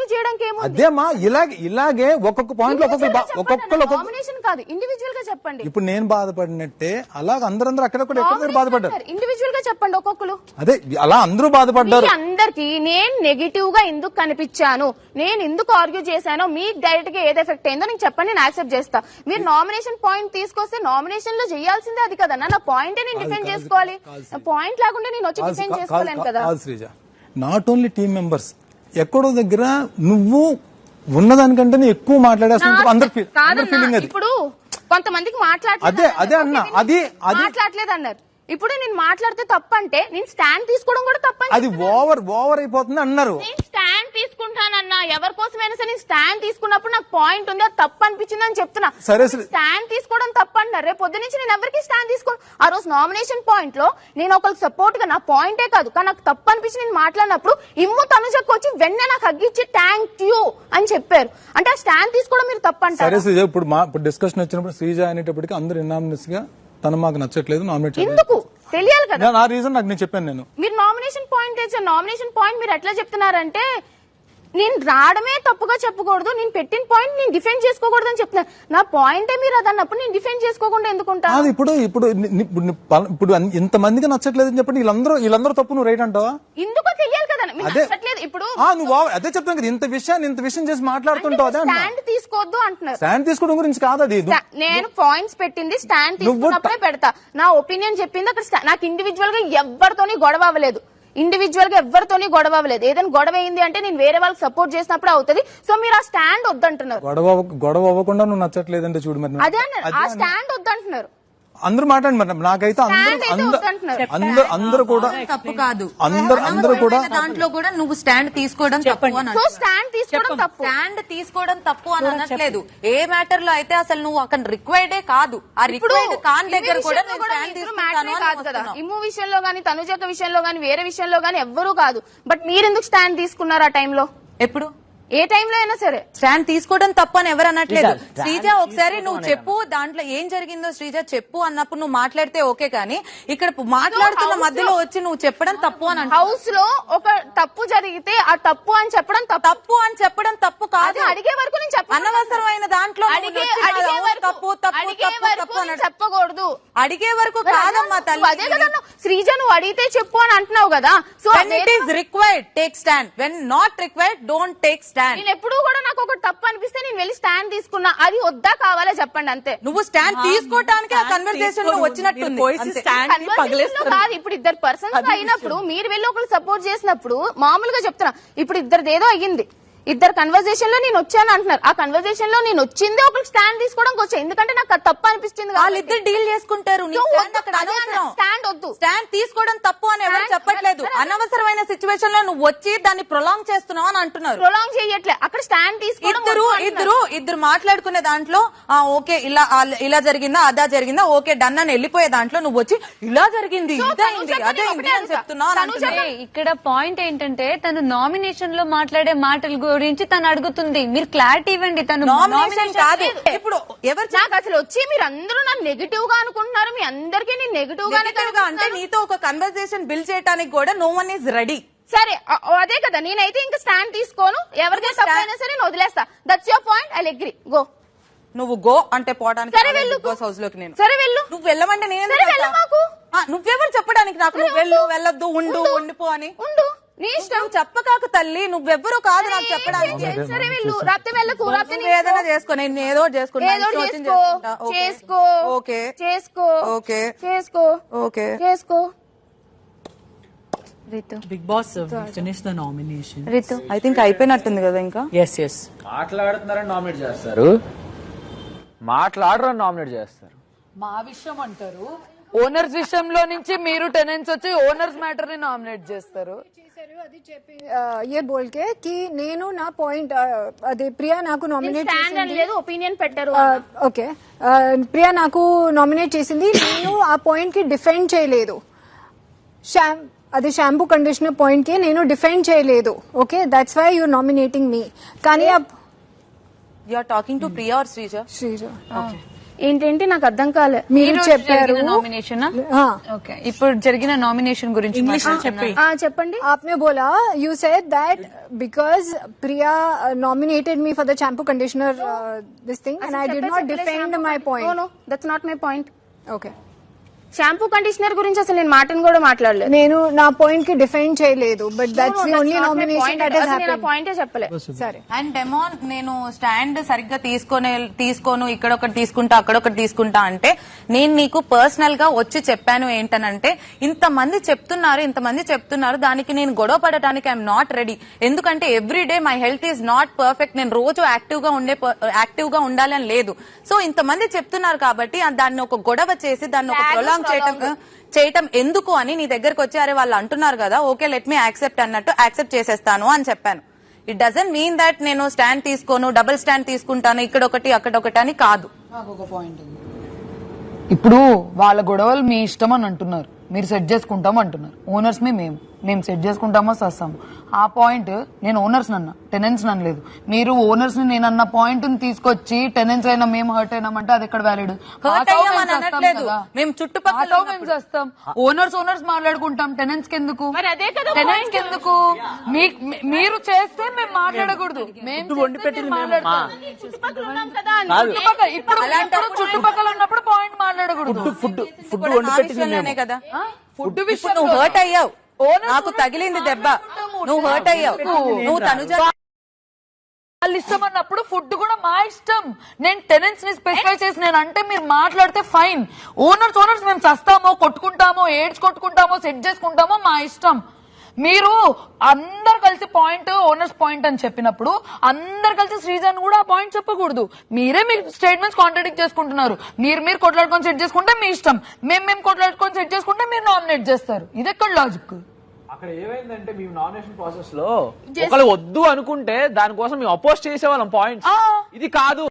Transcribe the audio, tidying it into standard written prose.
Argue చేయడానికి ఏముంది? అదేమా ఇలాగే ఒక్కొక్క పాయింట్ ఒక్కొక్కరు నామినేషన్ కాదు, ఇండివిజువల్ గా చెప్పండి. ఇప్పుడు నేను బాధపడినట్టే అలాగే అందరూ అక్కడక్కడ ఎక్కడ బాధపడ్డారు. ఇండివిజువల్ గా చెప్పండి ఒక్కొక్కరు. అదే అలా అందరూ బాధపడ్డారు. అందరికి నేను నెగిటివ్ గా ఎందుకు కనిపించాను, నేను ఎందుకు ఆర్గ్యూ చేశానో, మీకు డైరెక్ట్ గా ఏది ఎఫెక్ట్ అయిందో నేను చెప్పండి, నేను యాక్సెప్ట్ చేస్తా. మీరు నామినేషన్ పాయింట్ తీసుకొస్తే నామినేషన్ లో చేయాల్సిందే అది కదన్నా. నా పాయింట్ నేను డిఫెండ్ చేసుకోవాలి. పాయింట్ లేకుండా నేను వచ్చి డిఫెండ్ చేసుకోలేను కదా. Sreeja, not only team members, ఎక్కడో దగ్గర నువ్వు ఉన్నదానికంటే ఎక్కువ మాట్లాడేస్తున్నా అందరి ఫీలింగ్ అది. ఇప్పుడు కొంతమందికి మాట్లాడలేదు అన్నారు. ఇప్పుడు నేను మాట్లాడితే తప్పంటే నేను స్టాండ్ తీసుకోవడం కూడా తప్పని. అది ఓవర్ అయిపోతుంది అన్నారు. నేను స్టాండ్ తీసుకుంటానన్నా, ఎవరి కోసమైనా సరే నేను స్టాండ్ తీసుకున్నప్పుడు నాకు పాయింట్ ఉంది, అది తప్పు అనిపించింది అని చెప్తున్నా. సరే, స్టాండ్ తీసుకోవడం తప్పు అన్నారు. రేపు పొద్దు నుంచి నేను ఎవరికి స్టాండ్ తీసుకోను. ఆ రోజు నామినేషన్ పాయింట్ లో నేను ఒకరికి సపోర్ట్ గా, నా పాయింటే కాదు కానీ నాకు తప్పు అనిపించి నేను మాట్లాడినప్పుడు ఇమ్ము తనుజకు వచ్చి వెన్న నాకు హగ్గిచ్చి థ్యాంక్ యూ అని చెప్పారు. అంటే ఆ స్టాండ్ తీసుకోవడం మీరు తప్పు అంటారు. సరే శ్రీజ, ఇప్పుడు డిస్కషన్ వచ్చినప్పుడు శ్రీజ అనేటప్పటికి అందరు ఇనామినస్ గా తను మాకు నచ్చట్లేదు నామినేట్ ఎందుకు తెలియాలి కదా. ఆ రీజన్ నాకు నేను చెప్పాను. మీరు నామినేషన్ పాయింట్ మీరు ఎట్లా చెప్తున్నారంటే నేను రావడమే తప్పుగా చెప్పకూడదు, నేను పెట్టిన పాయింట్ నేను డిఫెండ్ చేసుకోకూడదు అని చెప్తున్నారు. నా పాయింటే మీరు అదన్నప్పుడు నేను డిఫెండ్ చేసుకోకుండా ఎందుకుంటా? ఇప్పుడు ఇంతమందికి నచ్చట్లేదు అని చెప్పండి, వీళ్ళందరూ తప్పు, నువ్వు రైట్ అంటావా? ఎందుకో తెలియాలి కదా. ఇప్పుడు నువ్వు అదే చెప్తాను కదా, ఇంత విషయం చేసి మాట్లాడుతుంటావు. అదే స్టాండ్ తీసుకోవద్దు అంటున్నారు. స్టాండ్ తీసుకోవడం గురించి కాదు అది. నేను పాయింట్స్ పెట్టింది స్టాండ్ తీసుకున్నప్పుడే పెడతా. నా ఒపీనియన్ చెప్పింది అక్కడ. నాకు ఇండివిజువల్ గా ఎవరితోని గొడవ అవ్వలేదు, గొడవ అవ్వలేదు. ఏదైనా గొడవ అయింది అంటే నేను వేరే వాళ్ళకి సపోర్ట్ చేసినప్పుడు అవుతుంది. సో మీరు ఆ స్టాండ్ వద్దంటున్నారు. గొడవ అవ్వకుండా నువ్వు నచ్చట్లేదంటే చూడు మరి. అదే అన్నారు, ఆ స్టాండ్ వద్దంటున్నారు. అందరూ మాట్లాడి మరి నాకైతే అందరూ కూడా తప్పు కాదు. అందరూ కూడా దాంట్లో కూడా నువ్వు స్టాండ్ తీసుకోవడం తప్పు అని. స్టాండ్ తీసుకోవడం తప్పు అని అనట్లేదు. ఏ మ్యాటర్ లో అయితే అసలు నువ్వు అక్కడ రిక్వైర్డే కాదు, ఆ రిక్వైర్డ్ కాన్ దగ్గర కూడా ఇమ్ము విషయంలో గానీ, తనుజక విషయంలో గానీ, వేరే విషయంలో గానీ ఎవ్వరూ కాదు. బట్ మీరెందుకు స్టాండ్ తీసుకున్నారు ఆ టైంలో? ఎప్పుడు ఏ టైంలో అయినా సరే స్టాండ్ తీసుకోవడం తప్పు అని ఎవరు అనట్లేదు. శ్రీజ ఒకసారి నువ్వు చెప్పు, దాంట్లో ఏం జరిగిందో శ్రీజ చెప్పు అన్నప్పుడు నువ్వు మాట్లాడితే ఓకే, కానీ ఇక్కడ మాట్లాడుతున్న మధ్యలో వచ్చి నువ్వు చెప్పడం తప్పు అని. హౌస్ లో ఒక తప్పు జరిగితే ఆ తప్పు అని చెప్పడం తప్పు కాదు. అడిగే వరకు నేను చెప్పను. అనవసరమైన దాంట్లో చెప్పకూడదు. అడిగే వరకు కాదమ్మా తల్లి. అదే కదా శ్రీజ నువ్వు అడిగితే చెప్పు అని అంటున్నావు కదా. So it is required take stand, when not required don't take stand. నేను ఎప్పుడు కూడా నాకు ఒక తప్పు అనిపిస్తే నేను వెళ్ళి స్టాండ్ తీసుకున్నా, అది వద్దా కావాలా చెప్పండి అంతే. నువ్వు స్టాండ్ తీసుకోవడానికి ఆ కన్వర్సేషన్ లో వచ్చినట్టుంది. కాదు, ఇప్పుడు ఇద్దరు పర్సన్స్ అయినప్పుడు మీరు వెళ్ళి ఒకరు సపోర్ట్ చేసినప్పుడు మామూలుగా చెప్తున్నా. ఇప్పుడు ఇద్దరిదేదో అయ్యింది, ఇద్దరు కన్వర్సేషన్ లో నేను వచ్చాను అంటున్నారు. ఆ కన్వర్సేషన్ లో నేను వచ్చిందే ఒకరికి స్టాండ్ తీసుకోవడానికి వచ్చా, ఎందుకంటే నాకు తప్పు అనిపిస్తుంది. వాళ్ళిద్దరు డీల్ చేసుకుంటారు. స్టాండ్ వద్దు, స్టాండ్ తీసుకోవడం తప్పు అని ఎవరు చెప్పట్లేదు. అనవసరమైన సిచ్యువేషన్ లో నువ్వు వచ్చి దాన్ని ప్రొలాంగ్ చేస్తున్నావు అని అంటున్నారు. ప్రొలాంగ్ చేయట్లే, అక్కడ స్టాండ్ తీసుకోవడం. ఇద్దరు మాట్లాడుకునే దాంట్లో ఓకే ఇలా జరిగిందా అదా జరిగిందా ఓకే డన్ అని వెళ్ళిపోయే దాంట్లో నువ్వు వచ్చి ఇలా జరిగింది అదే అని చెప్తున్నావు. ఇక్కడ పాయింట్ ఏంటంటే తను నామినేషన్ లో మాట్లాడే మాటలు గురించి తను అడుగుతుంది, మీరు క్లారిటీ ఇవ్వండి. తను నామినేషన్ కాదు. ఇప్పుడు ఎవరు నాకు అసలు వచ్చి మీరు అందరూ నన్ను నెగిటివ్ గా అనుకుంటున్నారు, మీ అందరికీ నేను నెగిటివ్ గా అంటే నీతో ఒక కన్వర్సేషన్ బిల్డ్ చేయడానికి కూడా నో వన్ ఈజ్ రెడీ. సరే అదే కదా, నేనైతే ఇంకా స్టాండ్ తీసుకోను, ఎవరికైనా తప్పైనా సరే నేను వదిలేస్తా. That's your point, I agree. Go. నువ్వు గో అంటే పోవడానికి హౌస్ లోకి నేను సరే వెళ్ళు. నువ్వు వెళ్ళమంటే నేను నువ్వెవరు చెప్పడానికి నాకు నువ్వు వెళ్ళొద్దు ఉండిపో అని ఉండు నీ ఇష్టం. చెప్పకాక తల్లి, నువ్వెవ్వరు కాదు నాకు చెప్పడానికి. సరే వెళ్ళు, రాత్రి వెళ్ళకు, ఏదైనా చేసుకో, నేను ఏదో చేసుకుంటా. చేసుకో ఓకే చేసుకో ఓకే చేసుకో ఓకే చేసుకో. Big Boss finish the nomination. Ritu I think అయిపోయినట్టుంది కదా ఇంకా. Yes. మాట్లాడుతున్నారని నామినేట్ చేస్తారు, మాట్లాడరని నామినేట్ చేస్తారు. మా విషయం అంటారు, ఓనర్స్ విషయంలో నుంచి మీరు టెనెంట్స్ వచ్చి ఓనర్స్ మ్యాటర్ ని నామినేట్ చేస్తారు. అది చెప్పి ఏ బోల్ కే కి నేను నా పాయింట్ అదే ప్రియా నాకు నామినేట్ చేసింది, ఒపీనియన్ పెట్టారు. ఓకే, ప్రియా నాకు నామినేట్ చేసింది, నేను ఆ పాయింట్ కి డిఫెండ్ చేయలేదు. అది షాంపూ కండిషనర్ పాయింట్ కి నేను డిఫెండ్ చేయలేదు. Okay, that's why you nominating me. కానీ you are talking to Priya or Sreeja? Sreeja. ఏంటేంటి నాకు అర్థం కాలే. మీరు చెప్పారు నామినేషన్ हाँ ఓకే ఇప్పుడు జరిగిన నామినేషన్ గురించి చెప్పండి. आपने बोला you said that because Priya nominated me for the shampoo conditioner this thing and I did not defend my point. No, that's not my point. Okay. Shampoo conditioner గురించి అసలు నేను మాటను కూడా మాట్లాడలేదు. నేను నా పాయింట్ కి డిఫెండ్ చేయలేదు but that's the only nomination that has happened. పాయింటే చెప్పలే. సరే. అండ్ డెమోన్ నేను స్టాండ్ సరిగ్గా తీసుకోను ఇక్కడ ఒకటి తీసుకుంటా అక్కడ ఒకటి తీసుకుంటా అంటే నేను నీకు పర్సనల్ గా వచ్చి చెప్పాను ఏంటనంటే ఇంతమంది చెప్తున్నారు దానికి నేను గొడవ పడటానికి ఐఎమ్ నాట్ రెడీ. ఎందుకంటే every day my health is not perfect. నేను రోజు యాక్టివ్ గా ఉండాలని లేదు. సో ఇంతమంది చెప్తున్నారు కాబట్టి దాన్ని ఒక గొడవ చేసి దాన్ని ఒక ప్రొలాంగ్ చేయటం ఎందుకు అని నీ దగ్గరకు వచ్చి అరే వాళ్ళు అంటున్నారు కదా ఓకే లెట్ మీ యాక్సెప్ట్ అన్నట్టు యాక్సెప్ట్ చేసేస్తాను అని చెప్పాను. ఇట్ డజంట్ మీన్ దట్ నేను స్టాండ్ తీసుకోను డబుల్ స్టాండ్ తీసుకుంటాను ఇక్కడ ఒకటి అక్కడ ఒకటి అని కాదు. నాకు ఒక పాయింట్ ఉంది. ఇప్పుడు వాళ్ళ గొడవలు మీ ఇష్టం అని అంటున్నారు, మీరు సెట్ చేసుకుంటాం అంటున్నారు. ఓనర్స్ మేము సెట్ చేసుకుంటామో సస్తాము. ఆ పాయింట్ నేను ఓనర్స్ నన్నా టెనెంట్స్ ననలేదు. మీరు ఓనర్స్ ని నేనన్న పాయింట్ తీసుకొచ్చి టెనెంట్స్ అయినా మేము హర్ట్ అయినామంటే అది ఎక్కడ వ్యాలిడ్? మేము చుట్టుపక్కల మేము చేస్తాం. ఓనర్స్ మాట్లాడుకుంటాం, టెనెంట్స్ కి ఎందుకు? టెనెంట్స్ కి ఎందుకు? మీరు చేస్తే మేము మాట్లాడకూడదు. ఇప్పుడు చుట్టుపక్కల ఉన్నప్పుడు పాయింట్ మాట్లాడకూడదు. కదా ఫుడ్ విషయం నువ్వు హర్ట్ అయ్యావు, నాకు తగిలింది దెబ్బ, నువ్వు హర్ట్ అయ్యావు, నువ్వు తనుజ వాళ్ళు ఇష్టం అన్నప్పుడు ఫుడ్ కూడా మా ఇష్టం. నేను టెనెంట్స్ ని స్పెసిఫై చేసి నేను అంటే మీరు మాట్లాడితే ఫైన్. ఓనర్స్ మేము చస్తామో కొట్టుకుంటామో కొట్టుకుంటామో సెట్ చేసుకుంటామో మా ఇష్టం. మీరు అందరు కలిసి పాయింట్ ఓనర్స్ పాయింట్ అని చెప్పినప్పుడు అందరు కలిసి శ్రీజన్ కూడా ఆ పాయింట్ చెప్పకూడదు. మీరే మీ స్టేట్మెంట్స్ కాంట్రాడిక్ట్ చేసుకుంటున్నారు. మీరు కొట్లాడుకొని సెట్ చేసుకుంటే మీ ఇష్టం, మేము కొట్లాడుకొని సెట్ చేసుకుంటే మీరు నామినేట్ చేస్తారు. ఇది ఎక్కడ లాజిక్? అక్కడ ఏమైందంటే మేము నామినేషన్ ప్రాసెస్ లో ఒకళ్ళు వద్దు అనుకుంటే దానికోసం మేము అపోజ్ చేసేవాళ్ళం పాయింట్స్. ఇది కాదు.